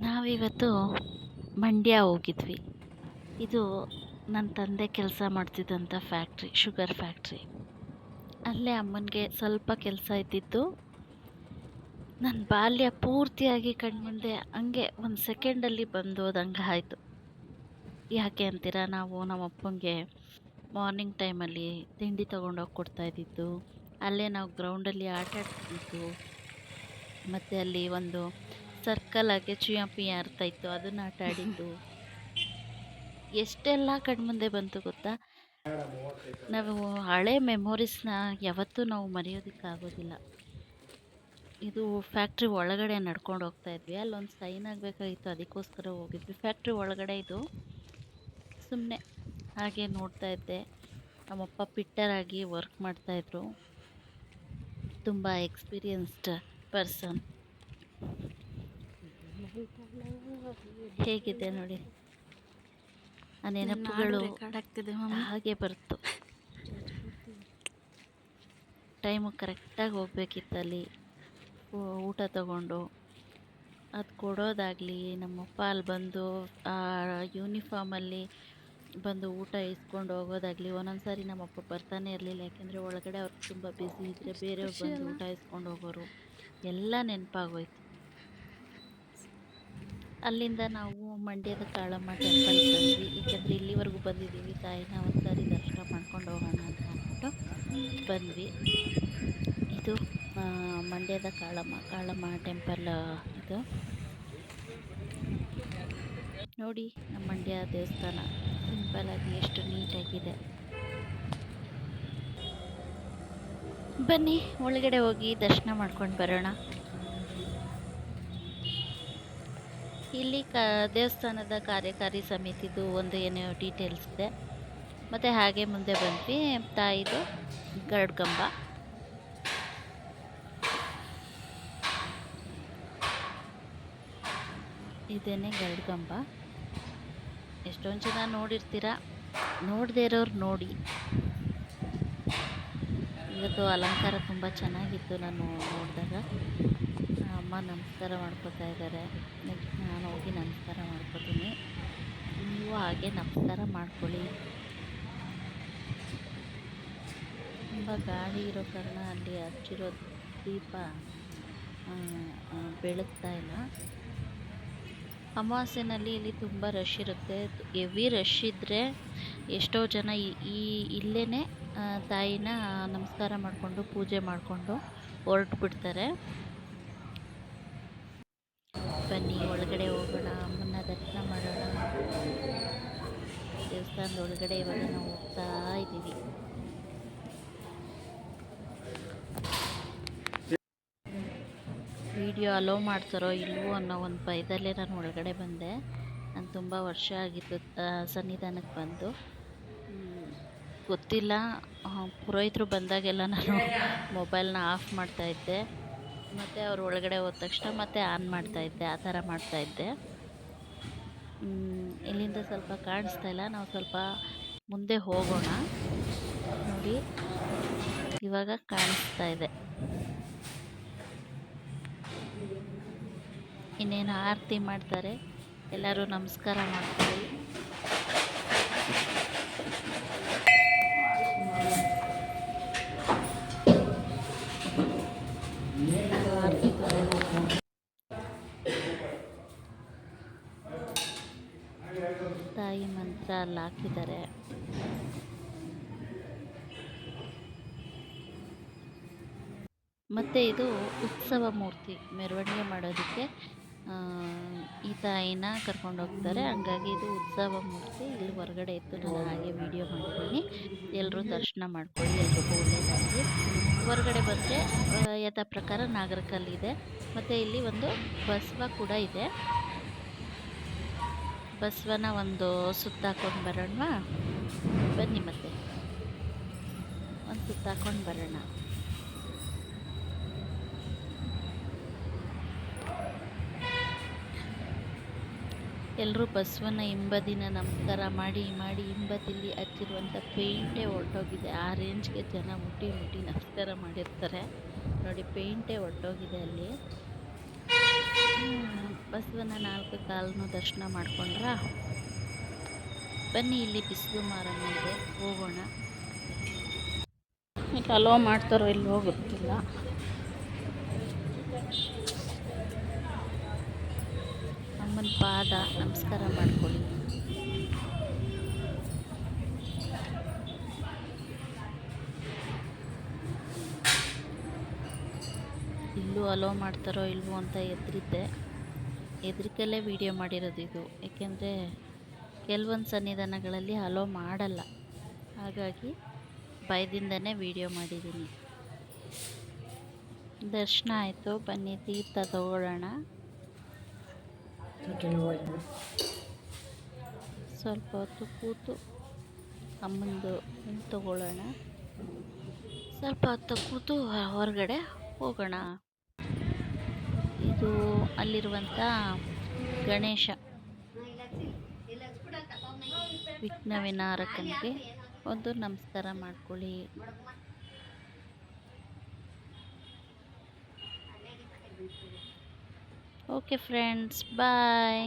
ನಾವಿವತ್ತು ಮಂಡ್ಯ ಹೋಗಿದ್ವಿ. ಇದು ನನ್ನ ತಂದೆ ಕೆಲಸ ಮಾಡ್ತಿದ್ದಂಥ ಫ್ಯಾಕ್ಟ್ರಿ, ಶುಗರ್ ಫ್ಯಾಕ್ಟ್ರಿ. ಅಲ್ಲೇ ಅಮ್ಮನಿಗೆ ಸ್ವಲ್ಪ ಕೆಲಸ ಇದ್ದಿದ್ದು. ನನ್ನ ಬಾಲ್ಯ ಪೂರ್ತಿಯಾಗಿ ಕಣ್ಮುಂದೆ ಹಂಗೆ ಒಂದು ಸೆಕೆಂಡಲ್ಲಿ ಬಂದೋದಂಗೆ ಆಯಿತು. ಯಾಕೆ ಅಂತೀರಾ, ನಾವು ನಮ್ಮ ಅಪ್ಪಂಗೆ ಮಾರ್ನಿಂಗ್ ಟೈಮಲ್ಲಿ ತಿಂಡಿ ತೊಗೊಂಡೋಗಿ ಕೊಡ್ತಾಯಿದ್ದಿದ್ದು, ಅಲ್ಲೇ ನಾವು ಗ್ರೌಂಡಲ್ಲಿ ಆಟ ಆಡ್ತಿದ್ದಿದ್ದು, ಮತ್ತು ಅಲ್ಲಿ ಒಂದು ಸರ್ಕಲ್ ಆಗಿ ಚುಯ್ಯಾಪುಯ್ಯ ಅರ್ಥ ಇತ್ತು, ಅದನ್ನು ಆಟ ಆಡಿದ್ದು ಎಷ್ಟೆಲ್ಲ ಕಣ್ಮುಂದೆ ಬಂತು ಗೊತ್ತಾ. ನಾವು ಹಳೆ ಮೆಮೊರೀಸ್ನ ಯಾವತ್ತೂ ನಾವು ಮರೆಯೋದಕ್ಕಾಗೋದಿಲ್ಲ. ಇದು ಫ್ಯಾಕ್ಟ್ರಿ ಒಳಗಡೆ ನಡ್ಕೊಂಡು ಹೋಗ್ತಾ ಇದ್ವಿ. ಅಲ್ಲೊಂದು ಸೈನ್ ಆಗಬೇಕಾಗಿತ್ತು, ಅದಕ್ಕೋಸ್ಕರ ಹೋಗಿದ್ವಿ. ಫ್ಯಾಕ್ಟ್ರಿ ಒಳಗಡೆ ಇದು ಸುಮ್ಮನೆ ಹಾಗೆ ನೋಡ್ತಾ ಇದ್ದೆ. ನಮ್ಮಪ್ಪ ಪಿಟ್ಟರ್ ಆಗಿ ವರ್ಕ್ ಮಾಡ್ತಾಯಿದ್ರು. ತುಂಬ ಎಕ್ಸ್ಪೀರಿಯನ್ಸ್ಡ್ ಪರ್ಸನ್. ಹೇಗಿದೆ ನೋಡಿ, ಆ ನೆನಪುಗಳು ಹಾಗೆ ಬರ್ತು. ಟೈಮು ಕರೆಕ್ಟಾಗಿ ಹೋಗ್ಬೇಕಿತ್ತಲ್ಲಿ, ಊಟ ತಗೊಂಡು ಅದು ಕೊಡೋದಾಗಲಿ, ನಮ್ಮಪ್ಪ ಅಲ್ಲಿ ಬಂದು ಆ ಯೂನಿಫಾರ್ಮಲ್ಲಿ ಬಂದು ಊಟ ಇಸ್ಕೊಂಡು ಹೋಗೋದಾಗಲಿ. ಒಂದೊಂದು ಸಾರಿ ನಮ್ಮಪ್ಪ ಬರ್ತಾನೆ ಇರಲಿಲ್ಲ, ಯಾಕೆಂದರೆ ಒಳಗಡೆ ಅವ್ರು ತುಂಬ ಬ್ಯುಸಿ ಇದ್ದರೆ ಬೇರೆಯವ್ರು ಬಂದು ಊಟ ಇಸ್ಕೊಂಡು ಹೋಗೋರು. ಎಲ್ಲ ನೆನಪಾಗೋಯ್ತು. ಅಲ್ಲಿಂದ ನಾವು ಮಂಡ್ಯದ ಕಾಳಮ್ಮ ಟೆಂಪಲ್ ಬಂದ್ವಿ, ಏಕೆಂದರೆ ಇಲ್ಲಿವರೆಗೂ ಬಂದಿದ್ದೀವಿ, ತಾಯಿನ ಒಂದು ಸಾರಿ ದರ್ಶನ ಮಾಡ್ಕೊಂಡು ಹೋಗೋಣ ಅಂತ ಅಂದ್ಬಿಟ್ಟು ಬಂದ್ವಿ. ಇದು ಮಂಡ್ಯದ ಕಾಳಮ್ಮ ಟೆಂಪಲ್. ಇದು ನೋಡಿ, ನಮ್ಮ ಮಂಡ್ಯ ದೇವಸ್ಥಾನ ಸಿಂಪಲಾಗಿ ಎಷ್ಟು ನೀಟಾಗಿದೆ. ಬನ್ನಿ ಒಳಗಡೆ ಹೋಗಿ ದರ್ಶನ ಮಾಡ್ಕೊಂಡು ಬರೋಣ. ಇಲ್ಲಿ ದೇವಸ್ಥಾನದ ಕಾರ್ಯಕಾರಿ ಸಮಿತಿದು ಒಂದು ಏನೋ ಡೀಟೇಲ್ಸ್ ಇದೆ. ಮತ್ತು ಹಾಗೆ ಮುಂದೆ ಬಂದ್ವಿ. ತಾಯಿದು ಗರುಡಗಂಬ. ಇದೇನೆ ಗರುಡಗಂಬ. ಎಷ್ಟೊಂದು ಜನ ನೋಡಿರ್ತೀರ, ನೋಡದೇ ಇರೋರು ನೋಡಿ. ಇವತ್ತು ಅಲಂಕಾರ ತುಂಬ ಚೆನ್ನಾಗಿತ್ತು. ನಾನು ನೋಡಿದಾಗ ಅಮ್ಮ ನಮಸ್ಕಾರ ಮಾಡ್ಕೋತಾ ಇದ್ದಾರೆ. ನೆಕ್ಸ್ಟ್ ನಾನು ಹೋಗಿ ನಮಸ್ಕಾರ ಮಾಡ್ಕೋತೀನಿ. ನೀವು ಹಾಗೆ ನಮಸ್ಕಾರ ಮಾಡ್ಕೊಳ್ಳಿ. ತುಂಬ ಗಾಳಿ ಇರೋ ಕಾರಣ ಅಲ್ಲಿ ಹಚ್ಚಿರೋ ದೀಪ ಬೆಳಗ್ತಾ ಇಲ್ಲ. ಅಮಾವಾಸ್ಯೆನಲ್ಲಿ ಇಲ್ಲಿ ತುಂಬ ರಶ್ ಇರುತ್ತೆ. ಹೆವಿ ರಶ್ ಇದ್ದರೆ ಎಷ್ಟೋ ಜನ ಇಲ್ಲೇ ತಾಯಿನ ನಮಸ್ಕಾರ ಮಾಡಿಕೊಂಡು ಪೂಜೆ ಮಾಡಿಕೊಂಡು ಹೊರಟು ಬಿಡ್ತಾರೆ. ಬನ್ನಿ ಒಳಗಡೆ ಹೋಗೋಣ, ಅಮ್ಮನ ದರ್ಶನ ಮಾಡೋಣ. ದೇವಸ್ಥಾನದ ಒಳಗಡೆ ಇವಾಗ ನಾವು ಹೋಗ್ತಾ ಇದ್ದೀವಿ. ವಿಡಿಯೋ ಅಲೋ ಮಾಡ್ತಾರೋ ಇಲ್ವೋ ಅನ್ನೋ ಒಂದು ಭಯದಲ್ಲೇ ನಾನು ಒಳಗಡೆ ಬಂದೆ. ನಾನು ತುಂಬ ವರ್ಷ ಆಗಿತ್ತು ಸನ್ನಿಧಾನಕ್ಕೆ ಬಂದು. ಗೊತ್ತಿಲ್ಲ, ಪುರೋಹಿತರು ಬಂದಾಗೆಲ್ಲ ನಾನು ಮೊಬೈಲ್ನ ಆಫ್ ಮಾಡ್ತಾಯಿದ್ದೆ, ಮತ್ತು ಅವ್ರು ಒಳಗಡೆ ಹೋದ ತಕ್ಷಣ ಮತ್ತೆ ಆನ್ ಮಾಡ್ತಾಯಿದ್ದೆ, ಆ ಥರ ಮಾಡ್ತಾಯಿದ್ದೆ. ಇಲ್ಲಿಂದ ಸ್ವಲ್ಪ ಕಾಣಿಸ್ತಾ ಇಲ್ಲ, ನಾವು ಸ್ವಲ್ಪ ಮುಂದೆ ಹೋಗೋಣ. ನೋಡಿ, ಇವಾಗ ಕಾಣಿಸ್ತಾ ಇದೆ. ಇನ್ನೇನು ಆರತಿ ಮಾಡ್ತಾರೆ, ಎಲ್ಲರೂ ನಮಸ್ಕಾರ ಮಾಡ್ಕೊಳ್ಳಿ. ತಾಯಿ ಮಂತ್ರ ಅಲ್ಲಿ ಹಾಕಿದ್ದಾರೆ. ಮತ್ತು ಇದು ಉತ್ಸವ ಮೂರ್ತಿ, ಮೆರವಣಿಗೆ ಮಾಡೋದಕ್ಕೆ ಈ ತಾಯಿನ ಕರ್ಕೊಂಡು ಹೋಗ್ತಾರೆ. ಹಂಗಾಗಿ ಇದು ಉತ್ಸವ ಮೂರ್ತಿ. ಇಲ್ಲಿ ಹೊರಗಡೆ ಇತ್ತು, ನಾನು ಹಾಗೆ ವಿಡಿಯೋ ಮಾಡಿದ್ದೀನಿ. ಎಲ್ಲರೂ ದರ್ಶನ ಮಾಡ್ಕೊಳ್ಳಿ, ಎಲ್ರಿಗೂ ಒಳ್ಳೆಯದಾಗಲಿ. ಹೊರಗಡೆ ಬಂದರೆ ಯಥಾ ಪ್ರಕಾರ ನಾಗರಕಲ್ಲಿದೆ. ಮತ್ತು ಇಲ್ಲಿ ಒಂದು ಬಸವ ಕೂಡ ಇದೆ. ಬಸವನ ಒಂದು ಸುತ್ತಾಕೊಂಡು ಬರೋಣವಾ? ಬನ್ನಿ, ಮತ್ತೆ ಒಂದು ಸುತ್ತಾಕೊಂಡು ಬರೋಣ. ಎಲ್ಲರೂ ಬಸವನ ಹಿಂಬದಿನ ನಮಸ್ಕಾರ ಮಾಡಿ ಹಿಂಬದಿಲಿ ಹಚ್ಚಿರುವಂಥ ಪೇಂಟೇ ಹೊರಟೋಗಿದೆ. ಆ ರೇಂಜ್ಗೆ ಜನ ಮುಟ್ಟಿ ನಮಸ್ಕಾರ ಮಾಡಿರ್ತಾರೆ. ನೋಡಿ, ಪೇಂಟೇ ಹೊರಟೋಗಿದೆ ಅಲ್ಲಿ. ಬಸವನ 4 ಕಾಲನ್ನು ದರ್ಶನ ಮಾಡ್ಕೊಂಡ್ರಾ? ಬನ್ನಿ, ಇಲ್ಲಿ ಬಿಸಿಲು ಮಾರಮ್ಮನಿದೆ, ಹೋಗೋಣ. ಈಗ ಅಲೋ ಮಾಡ್ತಾರೋ ಇಲ್ವೋ ಗೊತ್ತಿಲ್ಲ. ಅಮ್ಮನ ಪಾದ ನಮಸ್ಕಾರ ಮಾಡ್ಕೊಳ್ಳಿ. ಇಲ್ಲೂ ಅಲೋ ಮಾಡ್ತಾರೋ ಇಲ್ವೋ ಅಂತ ಹೆದರಿಕೆಯಲ್ಲೇ ವಿಡಿಯೋ ಮಾಡಿರೋದು ಇದು. ಏಕೆಂದರೆ ಕೆಲವೊಂದು ಸನ್ನಿಧಾನಗಳಲ್ಲಿ ಅಲೋ ಮಾಡಲ್ಲ, ಹಾಗಾಗಿ ಭಯದಿಂದನೇ ವಿಡಿಯೋ ಮಾಡಿದ್ದೀನಿ. ದರ್ಶನ ಆಯಿತು, ಬನ್ನಿ ತೀರ್ಥ ತಗೊಳ್ಳೋಣ. ಸ್ವಲ್ಪ ಹೊತ್ತು ಕೂತು ಅಮ್ಮಂದು ತಗೊಳ್ಳೋಣ. ಸ್ವಲ್ಪ ಹೊತ್ತು ಕೂತು ಹೊರಗಡೆ ಹೋಗೋಣ. ಇದು ಅಲ್ಲಿರುವಂಥ ಗಣೇಶ, ವಿಘ್ನ ವಿನಾರಕನಿಗೆ ಒಂದು ನಮಸ್ಕಾರ ಮಾಡ್ಕೊಳ್ಳಿ. ಓಕೆ ಫ್ರೆಂಡ್ಸ್, ಬಾಯ್.